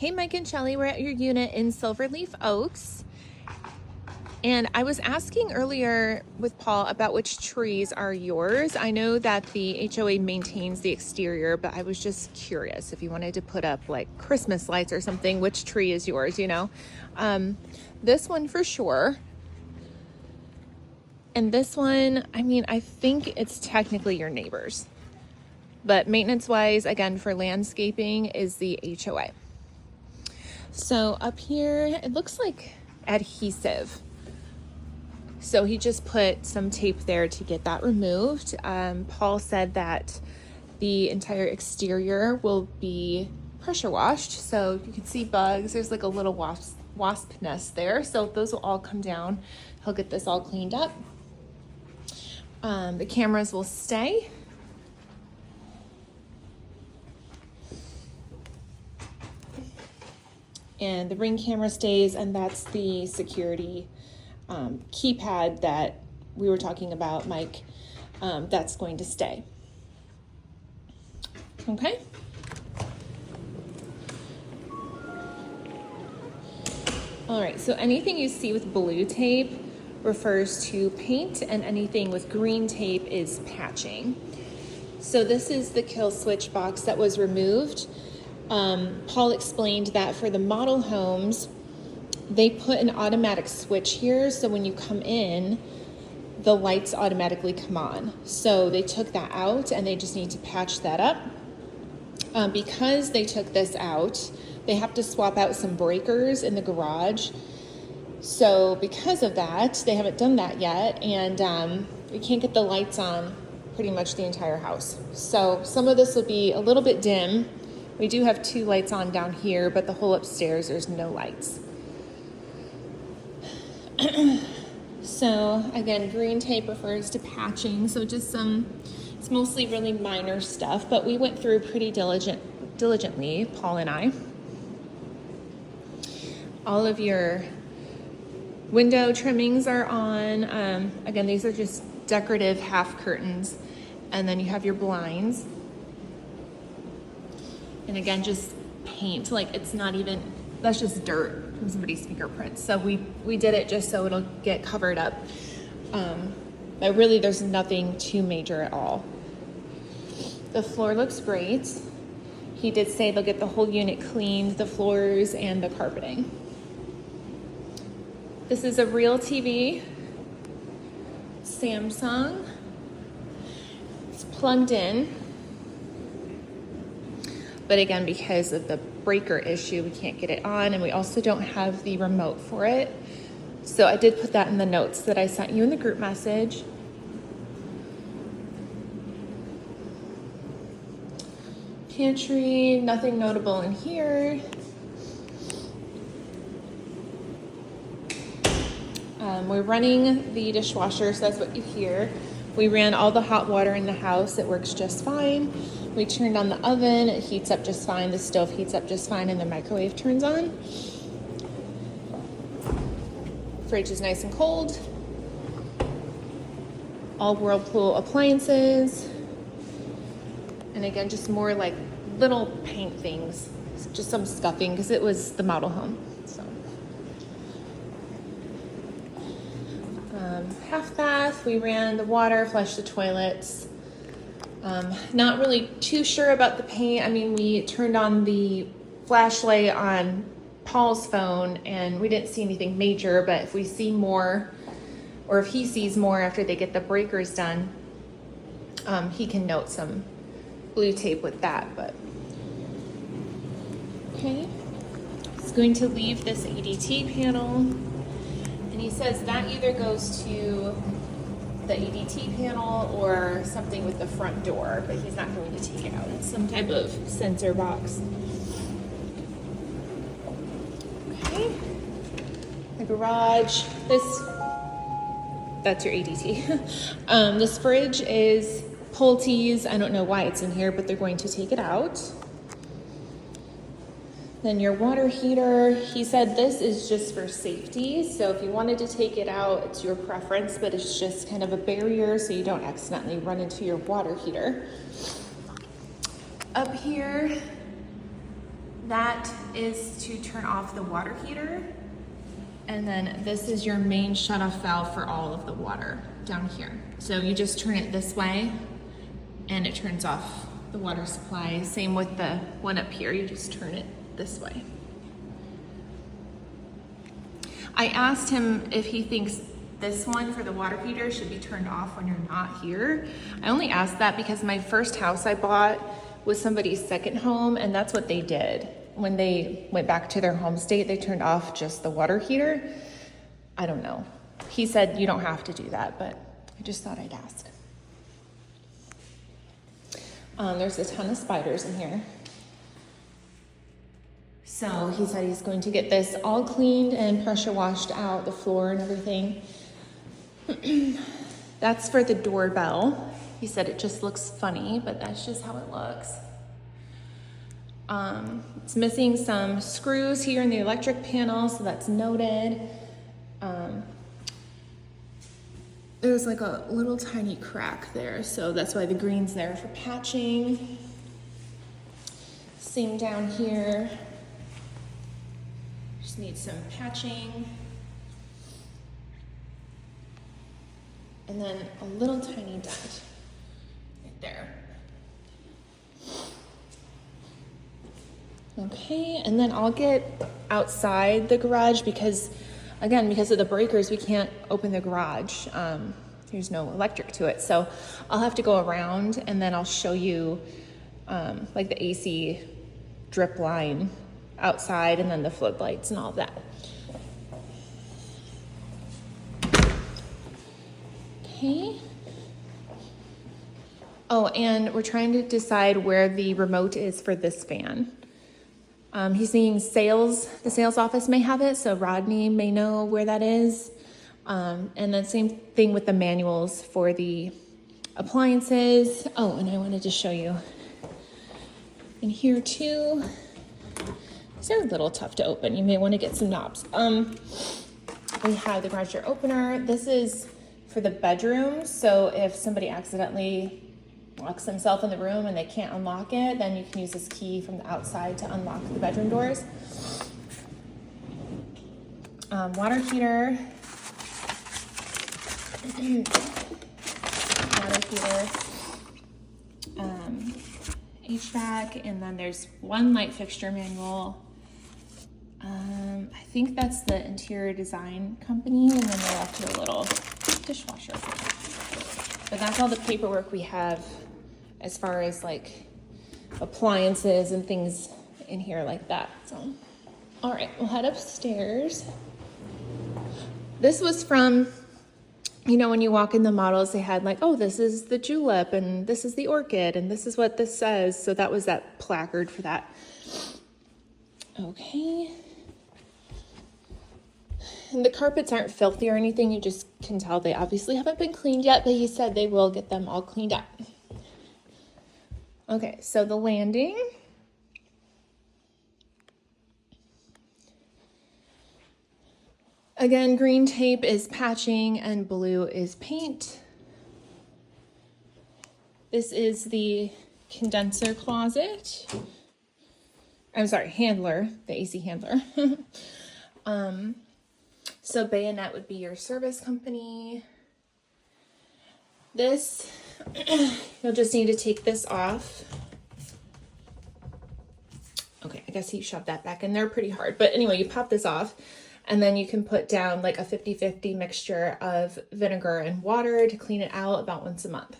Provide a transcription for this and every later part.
Hey, Mike and Shelly, we're at your unit in Silverleaf Oaks. And I was asking earlier with Paul about which trees are yours. I know that the HOA maintains the exterior, but I was just curious if you wanted to put up like Christmas lights or something, which tree is yours, you know? This one for sure. And this one, I mean, I think it's technically your neighbor's. But maintenance-wise, again, for landscaping is the HOA. So up here, it looks like adhesive. So he just put some tape there to get that removed. Paul said that the entire exterior will be pressure washed. So you can see bugs. There's like a little wasp nest there. So those will all come down. He'll get this all cleaned up. The cameras will stay. And the Ring camera stays, and that's the security keypad that we were talking about, Mike. That's going to stay. Okay. All right, so anything you see with blue tape refers to paint, and anything with green tape is patching. So this is the kill switch box that was removed. Paul explained that for the model homes, they put an automatic switch here, so when you come in, the lights automatically come on. So they took that out, and they just need to patch that up. Because they took this out, they have to swap out some breakers in the garage. So because of that, they haven't done that yet, and we can't get the lights on pretty much the entire house. So some of this will be a little bit dim. We do have 2 lights on down here, but the whole upstairs, there's no lights. So again, green tape refers to patching. So just it's mostly really minor stuff, but we went through pretty diligently, Paul and I. All of your window trimmings are on. Again, these are just decorative half curtains. And then you have your blinds. And again, just paint, like it's not even, that's just dirt from somebody's fingerprints. So we did it just so it'll get covered up. But really there's nothing too major at all. The floor looks great. He did say they'll get the whole unit cleaned, the floors and the carpeting. This is a real TV, Samsung. It's plugged in. But again, because of the breaker issue, we can't get it on, and we also don't have the remote for it. So I did put that in the notes that I sent you in the group message. Pantry, nothing notable in here. We're running the dishwasher, so that's what you hear. We ran all the hot water in the house. It works just fine. We turned on the oven. It heats up just fine. The stove heats up just fine, and the microwave turns on. Fridge is nice and cold. All Whirlpool appliances. And again, just more like little paint things. Just some scuffing because it was the model home. So. Half bath, we ran the water, flushed the toilets. Not really too sure about the paint. I mean, we turned on the flashlight on Paul's phone and we didn't see anything major, but if we see more, or if he sees more after they get the breakers done, he can note some blue tape with that, but okay. He's going to leave this ADT panel. And he says that either goes to the ADT panel or something with the front door, but he's not going to take it out. It's some type of sensor box. Okay. The garage, that's your ADT. This fridge is Pulte's. I don't know why it's in here, but they're going to take it out. Then your water heater, he said this is just for safety. So if you wanted to take it out, it's your preference, but it's just kind of a barrier so you don't accidentally run into your water heater. Up here, that is to turn off the water heater. And then this is your main shutoff valve for all of the water down here. So you just turn it this way and it turns off the water supply. Same with the one up here, you just turn it this way. I asked him if he thinks this one for the water heater should be turned off when you're not here. I only asked that because my first house I bought was somebody's second home, and that's what they did. When they went back to their home state, they turned off just the water heater. I don't know. He said you don't have to do that, but I just thought I'd ask. There's a ton of spiders in here. So he said he's going to get this all cleaned and pressure washed out, the floor and everything. That's for the doorbell. He said it just looks funny, but that's just how it looks. It's missing some screws here in the electric panel, so that's noted. There's like a little tiny crack there, so that's why the green's there for patching. Same down here. Just need some patching. And then a little tiny dent right there. Okay, and then I'll get outside the garage because, again, because of the breakers, we can't open the garage. There's no electric to it. So I'll have to go around and then I'll show you like the AC drip line outside and then the floodlights and all of that. Okay. Oh, and we're trying to decide where the remote is for this fan. He's seeing sales, the sales office may have it, so Rodney may know where that is. And then same thing with the manuals for the appliances. Oh, and I wanted to show you in here too. These are a little tough to open. You may want to get some knobs. We have the garage door opener. This is for the bedroom. So if somebody accidentally locks themselves in the room and they can't unlock it, then you can use this key from the outside to unlock the bedroom doors. Water heater. Water heater. HVAC, and then there's one light fixture manual. I think that's the interior design company, and then we're left with a little dishwasher. But that's all the paperwork we have as far as like appliances and things in here like that. So, all right, we'll head upstairs. This was from, you know, when you walk in the models, they had like, oh, this is the julep and this is the orchid and this is what this says. So that was that placard for that. Okay. And the carpets aren't filthy or anything. You just can tell they obviously haven't been cleaned yet, but he said they will get them all cleaned up. Okay, so the landing. Again, green tape is patching and blue is paint. This is the condenser closet. I'm sorry, handler, the AC handler. So Bayonet would be your service company. This, you'll just need to take this off. Okay, I guess he shoved that back in there pretty hard. But anyway, you pop this off and then you can put down like a 50-50 mixture of vinegar and water to clean it out about once a month.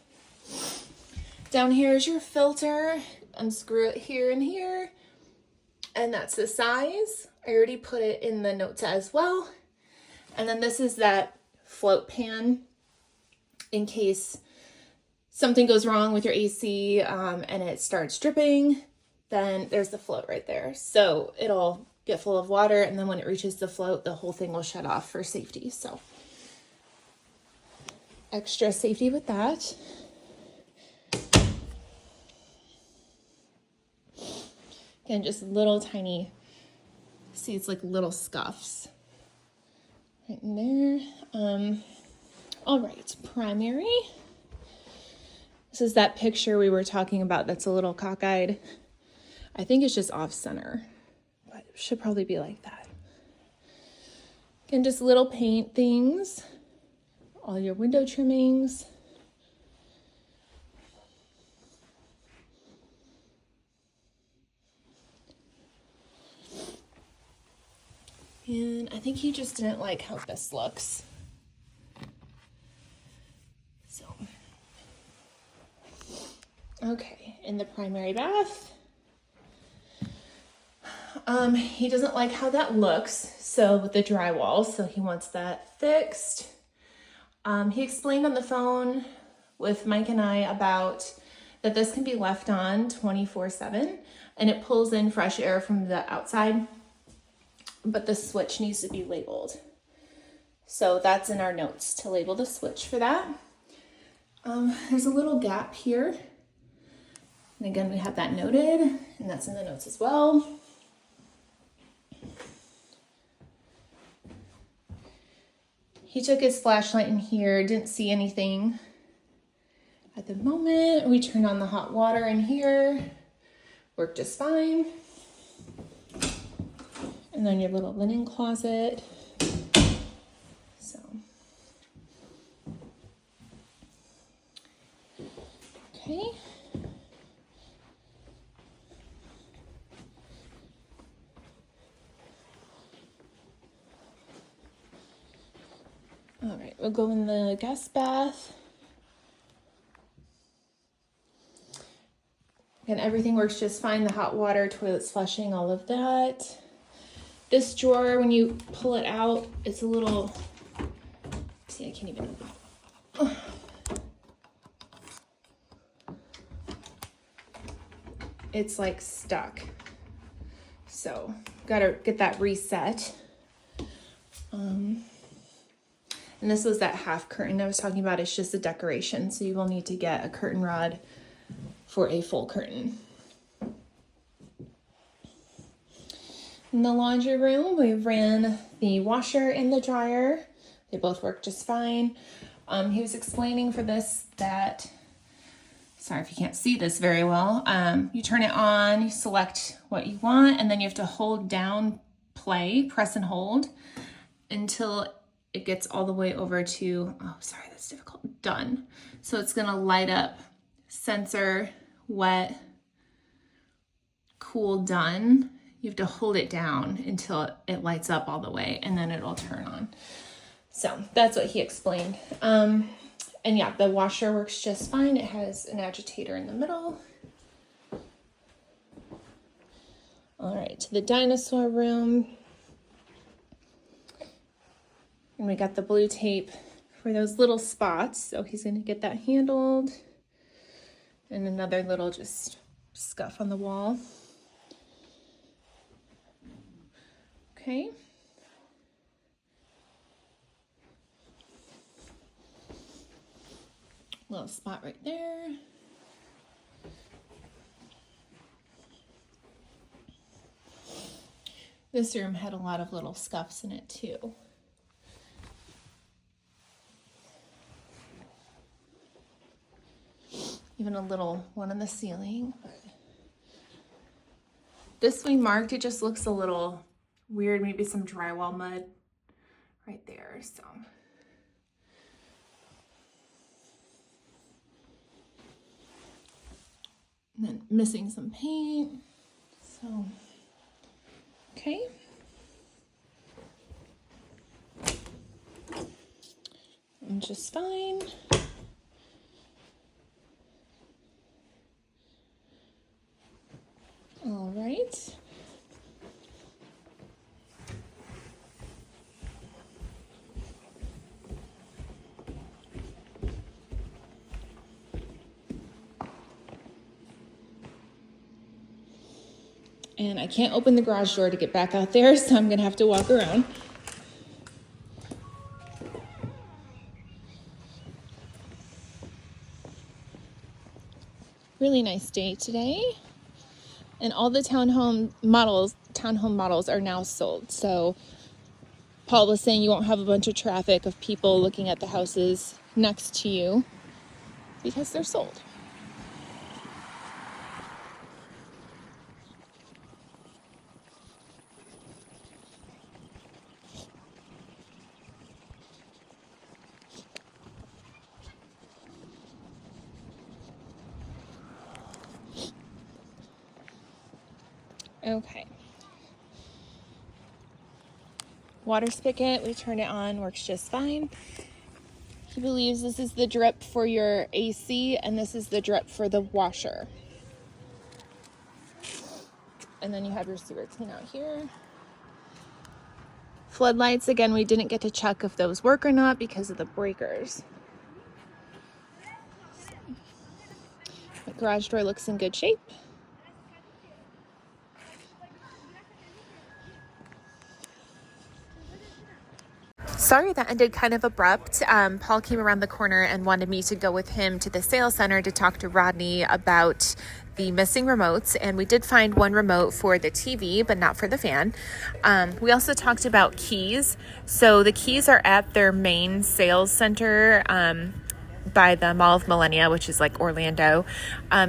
Down here is your filter. Unscrew it here and here. And that's the size. I already put it in the notes as well. And then this is that float pan in case something goes wrong with your AC and it starts dripping, then there's the float right there. So it'll get full of water, and then when it reaches the float, the whole thing will shut off for safety. So extra safety with that. Again, just little tiny, see, it's like little scuffs right in there. All right, primary. This is that picture we were talking about that's a little cockeyed. I think it's just off center, but should probably be like that. Again, just little paint things, all your window trimmings. And I think he just didn't like how this looks. So, okay, in the primary bath. He doesn't like how that looks, so with the drywall, so he wants that fixed. He explained on the phone with Mike and I about that this can be left on 24/7 and it pulls in fresh air from the outside, but the switch needs to be labeled. So that's in our notes to label the switch for that. There's a little gap here. And again, we have that noted, and that's in the notes as well. He took his flashlight in here, didn't see anything at the moment. We turned on the hot water in here, worked just fine. And then your little linen closet. So, okay. All right, we'll go in the guest bath. And everything works just fine. The hot water, toilets flushing, all of that. This drawer, when you pull it out, it's a little, see, I can't even open it. It's like stuck. So, gotta get that reset. And this was that half curtain I was talking about. It's just a decoration, so you will need to get a curtain rod for a full curtain. In the laundry room, we ran the washer and the dryer. They both work just fine. He was explaining for this that, sorry if you can't see this very well, you turn it on, you select what you want, and then you have to hold down play, press and hold, until it gets all the way over to, oh, sorry, that's difficult, done. So it's gonna light up sensor, wet, cool, done. You have to hold it down until it lights up all the way, and then it'll turn on. So that's what he explained. And yeah, the washer works just fine. It has an agitator in the middle. All right, to the dinosaur room. And we got the blue tape for those little spots. So he's gonna get that handled. And another little just scuff on the wall. Okay. Little spot right there. This room had a lot of little scuffs in it too. Even a little one on the ceiling. This we marked, it just looks a little weird, maybe some drywall mud right there, so. And then missing some paint, so, okay. And just fine. All right. And I can't open the garage door to get back out there, so I'm gonna have to walk around. Really nice day today. And all the townhome models are now sold. So Paul was saying you won't have a bunch of traffic of people looking at the houses next to you because they're sold. Okay. Water spigot, we turn it on, works just fine. He believes this is the drip for your AC and this is the drip for the washer. And then you have your sewer clean out here. Floodlights, again, we didn't get to check if those work or not because of the breakers. The garage door looks in good shape. Sorry that ended kind of abrupt. Paul came around the corner and wanted me to go with him to the sales center to talk to Rodney about the missing remotes, and we did find one remote for the TV, but not for the fan. We also talked about keys. So the keys are at their main sales center by the Mall of Millennia, which is like Orlando.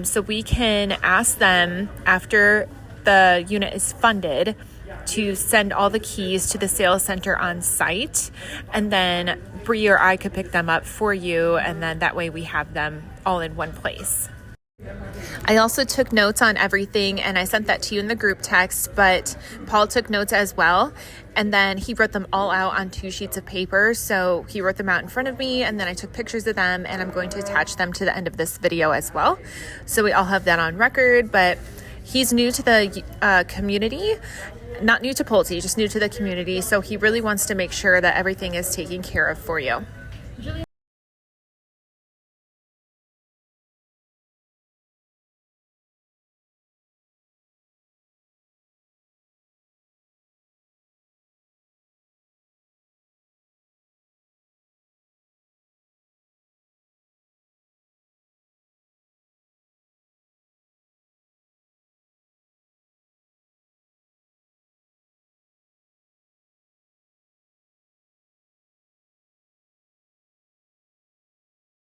So we can ask them after the unit is funded to send all the keys to the sales center on site, and then Bree or I could pick them up for you, and then that way we have them all in one place. I also took notes on everything and I sent that to you in the group text, but Paul took notes as well, and then he wrote them all out on 2 sheets of paper. So he wrote them out in front of me and then I took pictures of them, and I'm going to attach them to the end of this video as well. So we all have that on record. But he's new to the community, not new to Pulte, just new to the community. So he really wants to make sure that everything is taken care of for you.